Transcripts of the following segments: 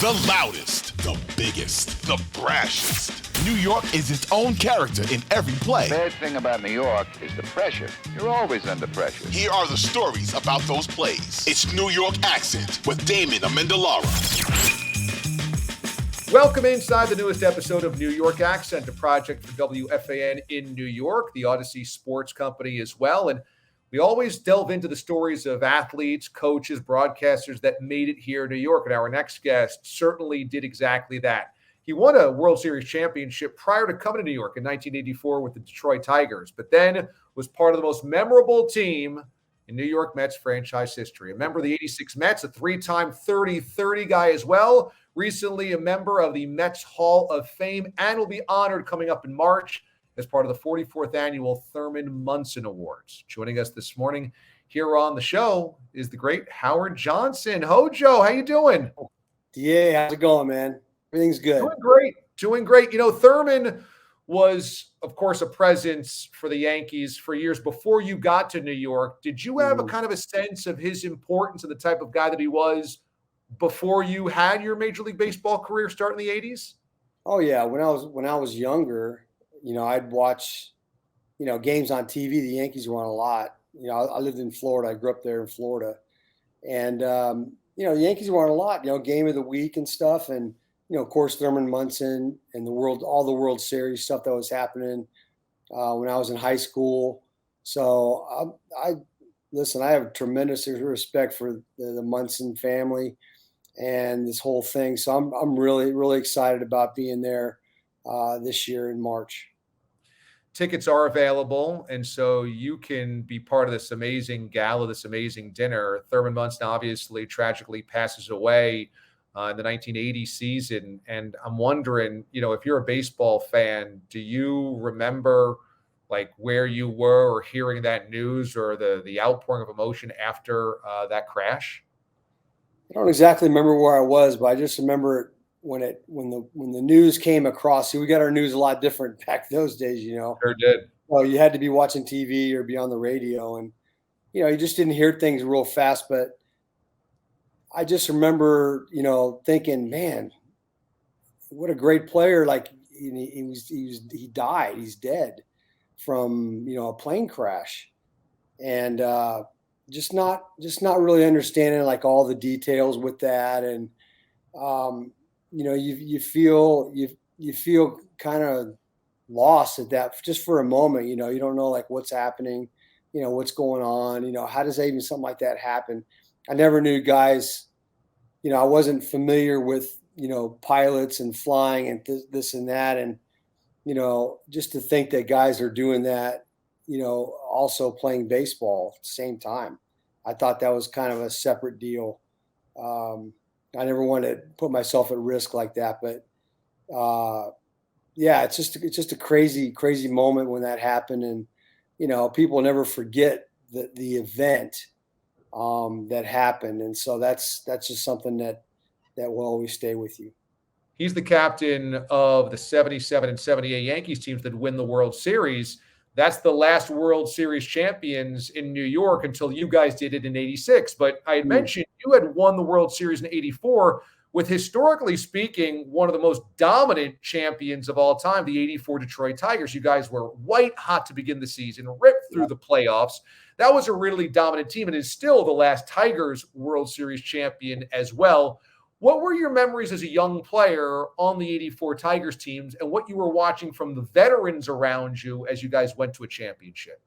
The loudest, the biggest, the brashest. New York is its own character in every play. The bad thing about New York is the pressure. You're always under pressure. Here are the stories about those plays. It's New York Accent with Damon Amendolara. Welcome inside the newest episode of New York Accent, a project for WFAN in New York, the Odyssey Sports Company as well. And we always delve into the stories of athletes, coaches, broadcasters that made it here in New York. And our next guest certainly did exactly that. He won a World Series championship prior to coming to New York in 1984 with the Detroit Tigers, but then was part of the most memorable team in New York Mets franchise history. A member of the 86 Mets, a three-time 30-30 guy as well, recently a member of the Mets Hall of Fame, and will be honored coming up in March as part of the 44th annual Thurman Munson Awards. Joining us this morning here on the show is the great Howard Johnson. HoJo, how you doing? Yeah, how's it going, man? Everything's good. Doing great. You know, Thurman was, of course, a presence for the Yankees for years before you got to New York. Did you have a kind of a sense of his importance and the type of guy that he was before you had your Major League Baseball career start in the 80s? Oh yeah, when I was younger, you know, I'd watch, you know, games on TV. The Yankees were on a lot. You know, I lived in Florida. I grew up there in Florida, and you know, the Yankees were on a lot. You know, game of the week and stuff, and you know, of course, Thurman Munson and all the World Series stuff that was happening when I was in high school. So I listen. I have tremendous respect for the Munson family and this whole thing. So I'm really excited about being there this year in March. Tickets are available, and so you can be part of this amazing gala, this amazing dinner. Thurman Munson obviously tragically passes away in the 1980 season, and I'm wondering, you know, if you're a baseball fan, do you remember like where you were or hearing that news or the outpouring of emotion after that crash? I don't exactly remember where I was, but I just remember when the news came across. See, we got our news a lot different back those days, you know. Sure did. Well, you had to be watching TV or be on the radio, and you know, you just didn't hear things real fast. But I just remember, you know, thinking, man, what a great player! Like he died, he's dead from, you know, a plane crash, and just not really understanding like all the details with that, and you know, you feel kind of lost at that just for a moment. You know, you don't know like what's happening, you know, what's going on. You know, how does even something like that happen? I never knew guys. You know, I wasn't familiar with, you know, pilots and flying and this and that, and you know, just to think that guys are doing that, you know, also playing baseball at the same time. I thought that was kind of a separate deal. I never wanted to put myself at risk like that, but yeah, it's just a crazy moment when that happened, and you know, people never forget the event that happened, and so that's just something that will always stay with you. He's the captain of the 77 and 78 Yankees teams that win the World Series. That's the last World Series champions in New York until you guys did it in 86. But I had mentioned you had won the World Series in 84 with, historically speaking, one of the most dominant champions of all time, the 84 Detroit Tigers. You guys were white hot to begin the season, ripped through the playoffs. That was a really dominant team and is still the last Tigers World Series champion as well. What were your memories as a young player on the 84 Tigers teams and what you were watching from the veterans around you as you guys went to a championship?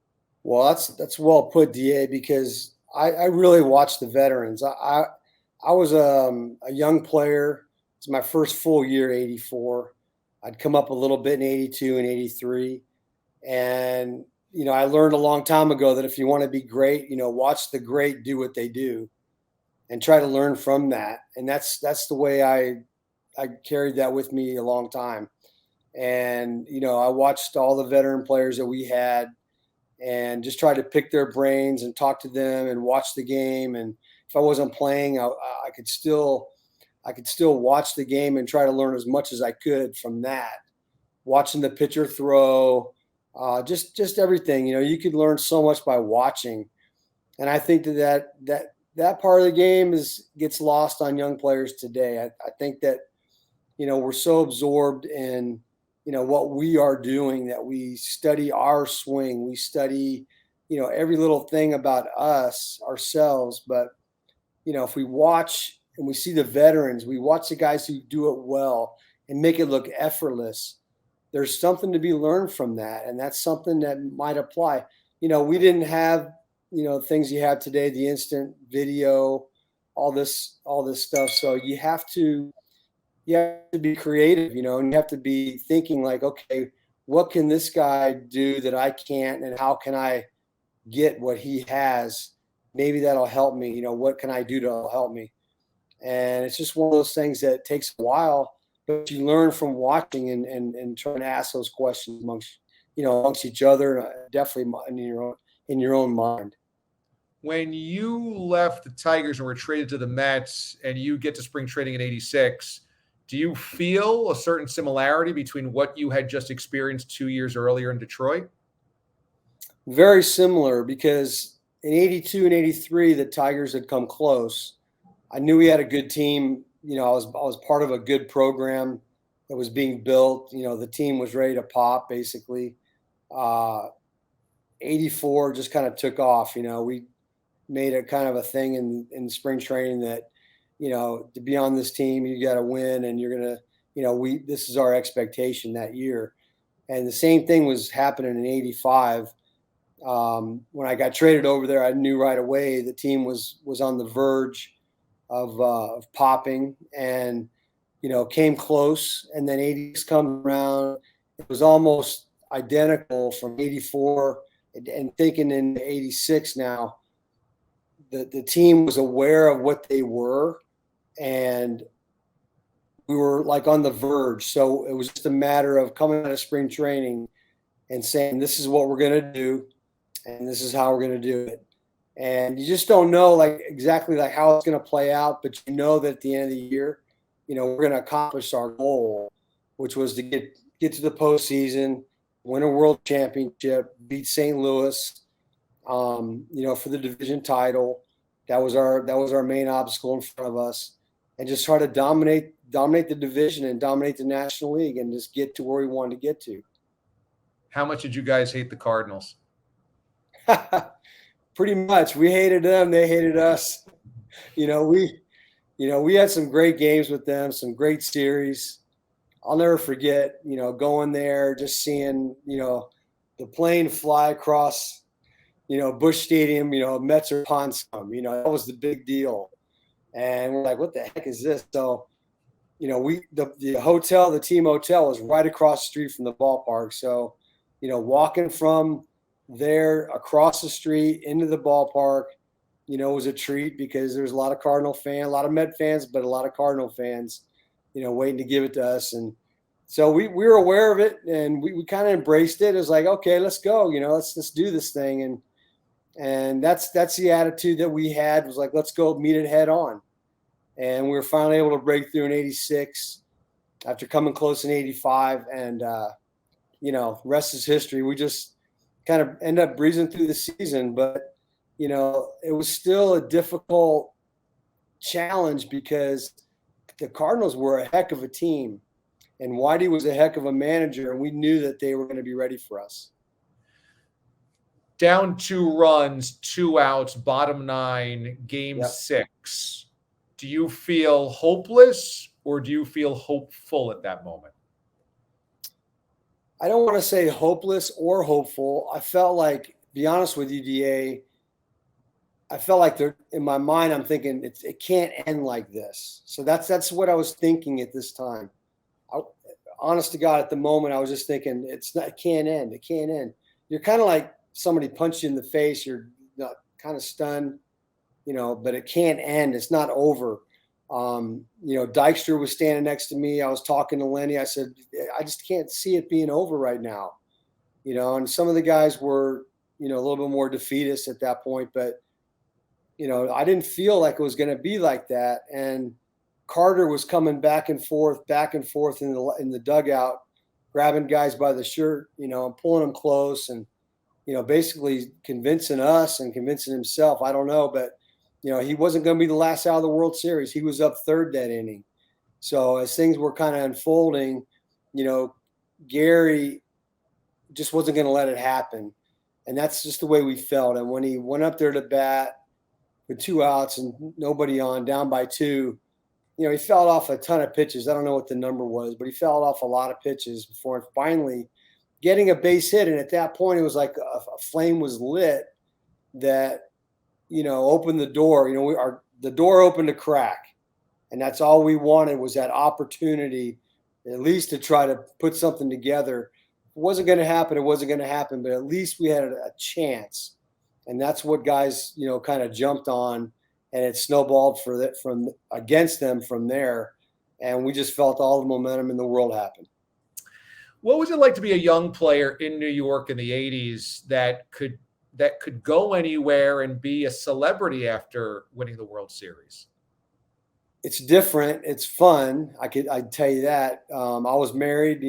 Well, that's well put, DA, because I really watched the veterans. I was a young player. It's my first full year, 84. I'd come up a little bit in 82 and 83. And, you know, I learned a long time ago that if you want to be great, you know, watch the great do what they do and try to learn from that. And that's the way I carried that with me a long time. And, you know, I watched all the veteran players that we had and just tried to pick their brains and talk to them and watch the game. And if I wasn't playing, I could still watch the game and try to learn as much as I could from that. Watching the pitcher throw, just everything. You know, you could learn so much by watching. And I think that that part of the game gets lost on young players today. I think that, we're so absorbed in, what we are doing that we study our swing. We study, every little thing about ourselves. But, if we watch and we see the veterans, we watch the guys who do it well and make it look effortless. There's something to be learned from that. And that's something that might apply. We didn't have, things you have today, the instant video, all this stuff. So you have to be creative, and you have to be thinking like, okay, what can this guy do that I can't, and how can I get what he has? Maybe that'll help me. What can I do to help me? And it's just one of those things that takes a while, but you learn from watching and trying to ask those questions amongst each other, definitely in your own mind. When you left the Tigers and were traded to the Mets and you get to spring training in 86, do you feel a certain similarity between what you had just experienced 2 years earlier in Detroit? Very similar, because in 82 and 83, the Tigers had come close. I knew we had a good team. I was part of a good program that was being built. The team was ready to pop, basically. 84 just kind of took off. We made it kind of a thing in spring training that, to be on this team, you got to win, and you're going to, this is our expectation that year. And the same thing was happening in 85. When I got traded over there, I knew right away the team was on the verge of popping, and, came close. And then 86 comes around. It was almost identical from 84 and thinking in 86 now. The team was aware of what they were, and we were like on the verge. So it was just a matter of coming out of spring training and saying, this is what we're going to do, and this is how we're going to do it. And you just don't know exactly how it's going to play out, but that at the end of the year, we're going to accomplish our goal, which was to get to the postseason, win a world championship, beat St. Louis, for the division title. That was our main obstacle in front of us, and just try to dominate the division and dominate the National League and just get to where we wanted to get to. How much did you guys hate the Cardinals? Pretty much. We hated them. They hated us. We had some great games with them, some great series. I'll never forget, going there, just seeing, the plane fly across, Busch Stadium, Mets are upon some, that was the big deal. And we're like, what the heck is this? So, the hotel, the team hotel was right across the street from the ballpark. So, walking from there across the street into the ballpark, was a treat, because there's a lot of Cardinal fans, a lot of Met fans, but a lot of Cardinal fans, waiting to give it to us. And so we were aware of it, and we kind of embraced it. It was like, okay, let's go, let's do this thing. And that's the attitude that we had, was like, let's go meet it head on. And we were finally able to break through in 86 after coming close in 85. And, rest is history. We just kind of end up breezing through the season, but, it was still a difficult challenge, because the Cardinals were a heck of a team, and Whitey was a heck of a manager, and we knew that they were going to be ready for us. Down 2 runs, 2 outs, bottom 9, game Yep. 6. Do you feel hopeless, or do you feel hopeful at that moment? I don't want to say hopeless or hopeful. I felt like, be honest with you, DA, I felt like in my mind, I'm thinking it can't end like this. So that's what I was thinking at this time. Honest to God, at the moment, I was just thinking, it can't end. It can't end. You're kind of like somebody punched you in the face. You're kind of stunned, but it can't end. It's not over. Dykstra was standing next to me. I was talking to Lenny. I said, I just can't see it being over right now. And some of the guys were, a little bit more defeatist at that point, but I didn't feel like it was going to be like that. And Carter was coming back and forth in the dugout, grabbing guys by the shirt, and pulling them close, and, basically convincing us and convincing himself. I don't know, but he wasn't going to be the last out of the World Series. He was up third that inning. So as things were kind of unfolding, Gary just wasn't going to let it happen. And that's just the way we felt. And when he went up there to bat with 2 outs and nobody on, down by 2, he fouled off a ton of pitches. I don't know what the number was, but he fouled off a lot of pitches before finally getting a base hit. And at that point, it was like a flame was lit that, opened the door. The door opened a crack. And that's all we wanted was that opportunity, at least to try to put something together. It wasn't going to happen. It wasn't going to happen, but at least we had a chance. And that's what guys, kind of jumped on, and it snowballed from against them from there. And we just felt all the momentum in the world happen. What was it like to be a young player in New York in the 80s that could go anywhere and be a celebrity after winning the World Series? It's different. It's fun. I'd tell you that. I was married,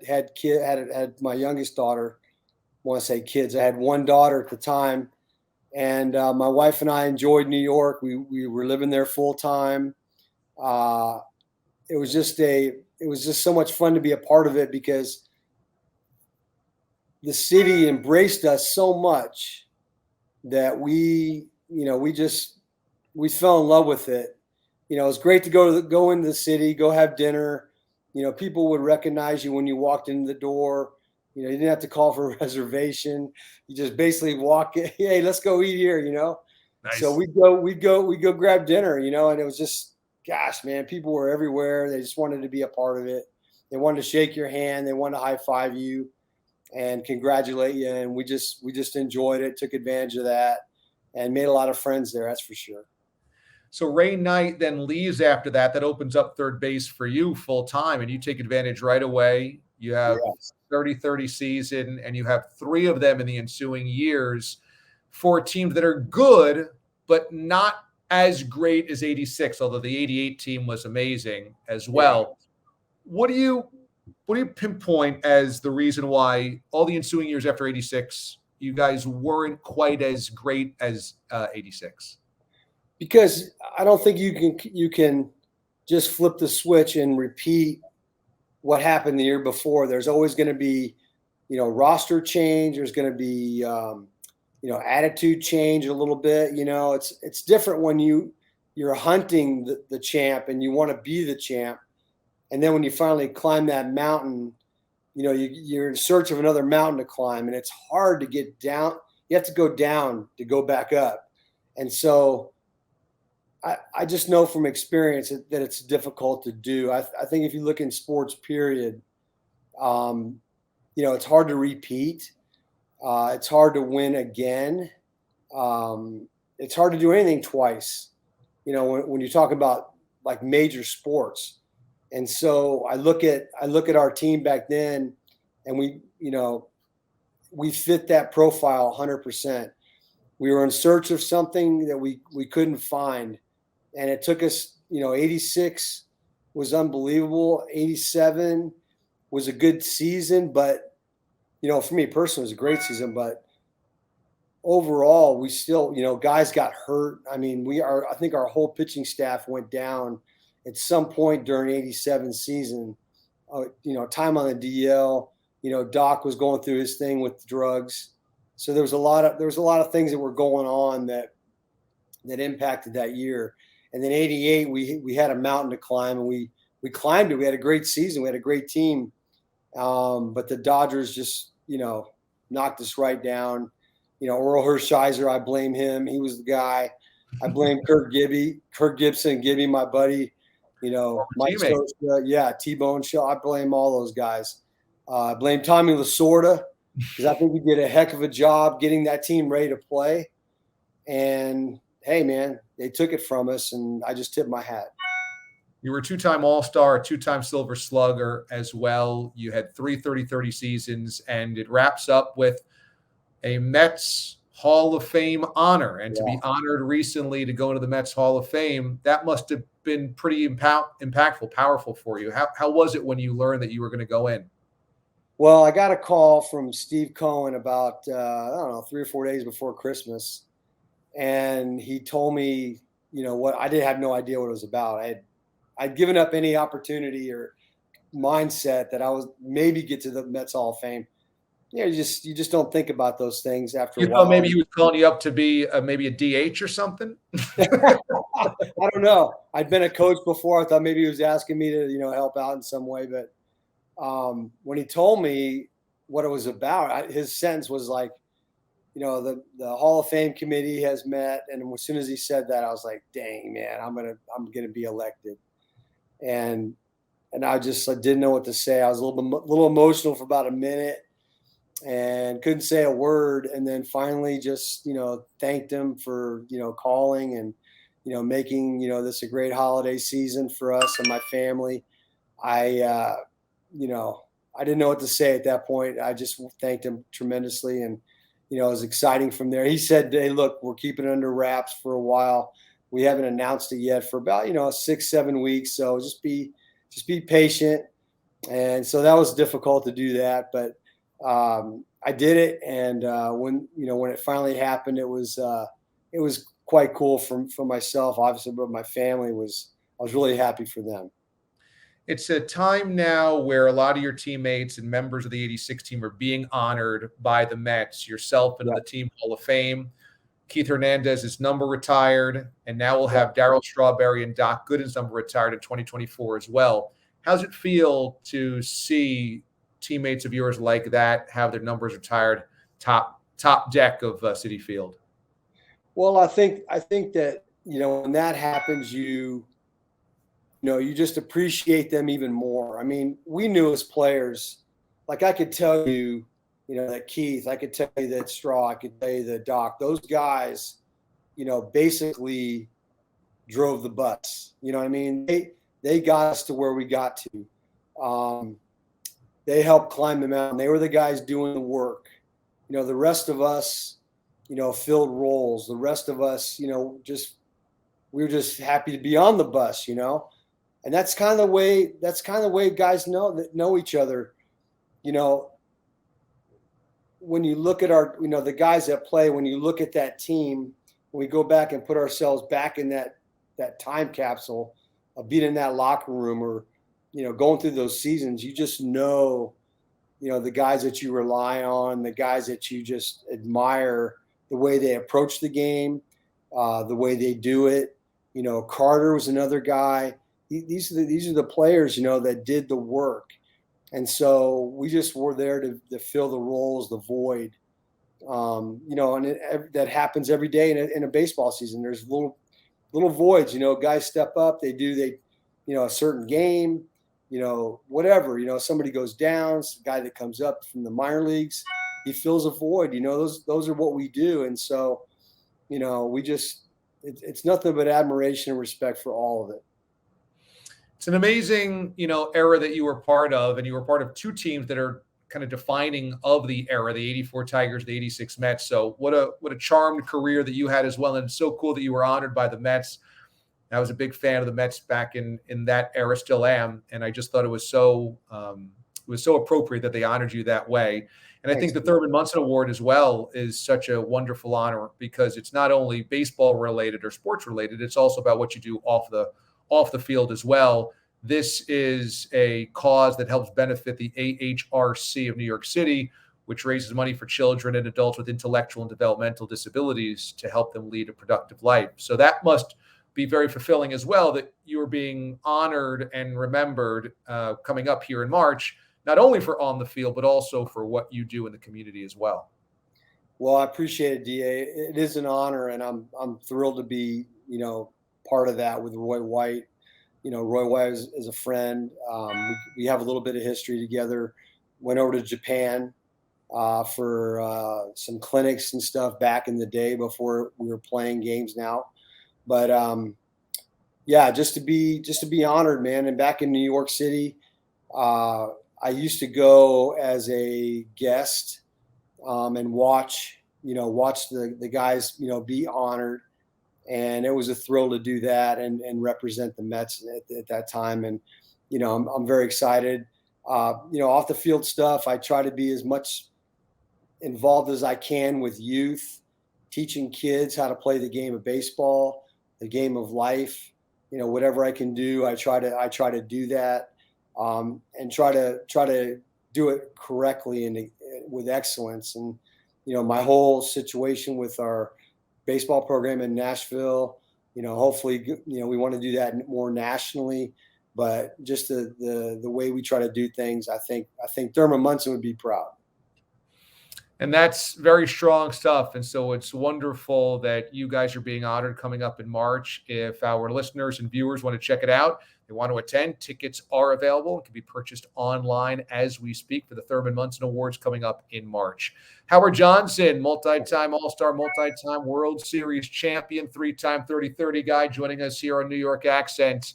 had my youngest daughter. I want to say kids. I had one daughter at the time, and my wife and I enjoyed New York. We were living there full time. It was just so much fun to be a part of it because the city embraced us so much that we fell in love with it. It was great to go into the city, go have dinner. People would recognize you when you walked into the door. You didn't have to call for a reservation. You just basically walk in, hey, let's go eat here, Nice. So we'd go grab dinner, and it was just, gosh, man, people were everywhere. They just wanted to be a part of it. They wanted to shake your hand. They wanted to high five you and congratulate you. And we just enjoyed it, took advantage of that, and made a lot of friends there. That's for sure. So Ray Knight then leaves after that. That opens up third base for you full time, and you take advantage right away. You have 30-30 season, and you have 3 of them in the ensuing years for teams that are good, but not as great as 86, although the 88 team was amazing as well. Yeah. What do you pinpoint as the reason why all the ensuing years after 86, you guys weren't quite as great as 86? Because I don't think you can just flip the switch and repeat what happened the year before. There's always going to be, roster change. There's going to be, attitude change a little bit. It's different when you're hunting the champ and you want to be the champ. And then when you finally climb that mountain, you're in search of another mountain to climb, and it's hard to get down. You have to go down to go back up. And so I just know from experience that it's difficult to do. I think if you look in sports, period, it's hard to repeat. It's hard to win again. It's hard to do anything twice, when you talk about like major sports. And so I look at our team back then, and we fit that profile 100%. We were in search of something that we couldn't find. And it took us, 86 was unbelievable. 87 was a good season, but, for me personally, it was a great season. But overall, we still, guys got hurt. I mean, I think our whole pitching staff went down at some point during 87 season. Time on the DL, Doc was going through his thing with the drugs. So there was a lot of things that were going on that impacted that year. And then 88, we had a mountain to climb, and we climbed it. We had a great season. We had a great team. But the Dodgers just, knocked us right down. Earl Hershiser, I blame him. He was the guy. I blame Kirk Gibson, Gibby, my buddy. Mike Sosa, T-Bone Show. I blame all those guys. I blame Tommy Lasorda because I think he did a heck of a job getting that team ready to play. And hey, man, they took it from us, and I just tipped my hat. You were a 2-time All-Star, a 2-time Silver Slugger as well. You had 3 30-30 seasons, and it wraps up with a Mets Hall of Fame honor. And to be honored recently to go into the Mets Hall of Fame, that must have been pretty impactful, powerful for you. How was it when you learned that you were going to go in? Well, I got a call from Steve Cohen about, 3 or 4 days before Christmas. and he told me, what I did have no idea what it was about. I'd given up any opportunity or mindset that I was maybe get to the Mets Hall of Fame. You just don't think about those things after You a while. thought maybe he was calling you up to be maybe a DH or something? I don't know. I'd been a coach before. I thought maybe he was asking me to, help out in some way. But when he told me what it was about, his sentence was like, the Hall of Fame committee has met. And as soon as he said that, I was like, dang, man, I'm gonna be elected. And I didn't know what to say. I was a little emotional for about a minute and couldn't say a word. And then finally just, thanked him for, calling and, making, this a great holiday season for us and my family. I didn't know what to say at that point. I just thanked him tremendously. And, it was exciting from there. He said, hey, look, we're keeping it under wraps for a while. We haven't announced it yet for about, 6-7 weeks. So just be patient. And so that was difficult to do that, but I did it. And when it finally happened, it was quite cool for myself, obviously, but my family I was really happy for them. It's a time now where a lot of your teammates and members of the 86 team are being honored by the Mets, yourself into the Team Hall of Fame. Keith Hernandez's number retired, and now we'll have Darryl Strawberry and Doc Gooden's number retired in 2024 as well. How's it feel to see teammates of yours like that have their numbers retired, top deck of Citi Field? Well, I think that when that happens, you just appreciate them even more. I mean, we knew as players, like I could tell you, that Keith, I could tell you that Straw, I could tell you that Doc, those guys, basically drove the bus. You know what I mean? They got us to where we got to. They helped climb the mountain. They were the guys doing the work. The rest of us, filled roles. The rest of us, we were just happy to be on the bus, and that's kind of the way guys know each other. When you look at our, the guys that play, when you look at that team, when we go back and put ourselves back in that time capsule of being in that locker room or, going through those seasons, you just know, the guys that you rely on, the guys that you just admire, the way they approach the game, the way they do it. Carter was another guy. These are the players, that did the work. And so we just were there to fill the roles, the void, and that happens every day in a baseball season. There's little voids, guys step up, they a certain game, whatever, somebody goes down, a guy that comes up from the minor leagues, he fills a void, those are what we do. And so, it's nothing but admiration and respect for all of it. It's an amazing, era that you were part of, and you were part of two teams that are kind of defining of the era, the 84 Tigers, the 86 Mets. So what a charmed career that you had as well. And it's so cool that you were honored by the Mets. I was a big fan of the Mets back in that era, still am. And I just thought it was so appropriate that they honored you that way. And I think the Thurman Munson Award as well is such a wonderful honor because it's not only baseball related or sports related, it's also about what you do off the field as well. This is a cause that helps benefit the AHRC of New York City, which raises money for children and adults with intellectual and developmental disabilities to help them lead a productive life. So that must be very fulfilling as well, that you are being honored and remembered coming up here in March, not only for on the field, but also for what you do in the community as well. Well, I appreciate it, DA. It is an honor, and I'm thrilled to be, part of that with Roy White. Roy White is a friend. We have a little bit of history together. Went over to Japan for some clinics and stuff back in the day before we were playing games now. But just to be honored, man. And back in New York City, I used to go as a guest and watch the guys, be honored. And it was a thrill to do that and represent the Mets at that time. And, I'm very excited. Off the field stuff, I try to be as much involved as I can with youth teaching kids how to play the game of baseball, the game of life. Whatever I can do, I try to do that, and try to do it correctly and with excellence. And my whole situation with our baseball program in Nashville, hopefully, we want to do that more nationally. But just the way we try to do things, I think Thurman Munson would be proud. And that's very strong stuff. And so it's wonderful that you guys are being honored coming up in March. If our listeners and viewers want to check it out, they want to attend, tickets are available and can be purchased online as we speak for the Thurman Munson Awards coming up in March. Howard Johnson, multi-time All-Star, multi-time World Series champion, 3-time 30-30 guy, joining us here on New York Accent.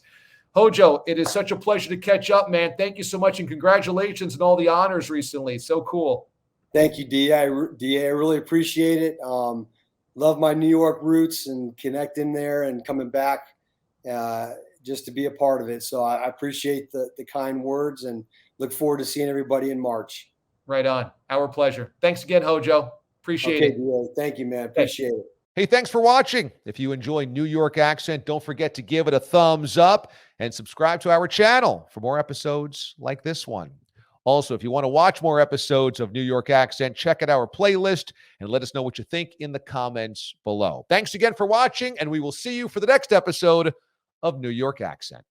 HoJo, it is such a pleasure to catch up, man. Thank you so much, and congratulations on all the honors recently. So cool. Thank you, D. I really appreciate it. Love my New York roots and connecting there and coming back just to be a part of it. So I appreciate the kind words and look forward to seeing everybody in March. Right on. Our pleasure. Thanks again, HoJo. Appreciate it. DA. Thank you, man. Appreciate it. Hey, thanks for watching. If you enjoy New York Accent, don't forget to give it a thumbs up and subscribe to our channel for more episodes like this one. Also, if you want to watch more episodes of New York Accent, check out our playlist and let us know what you think in the comments below. Thanks again for watching, and we will see you for the next episode of New York Accent.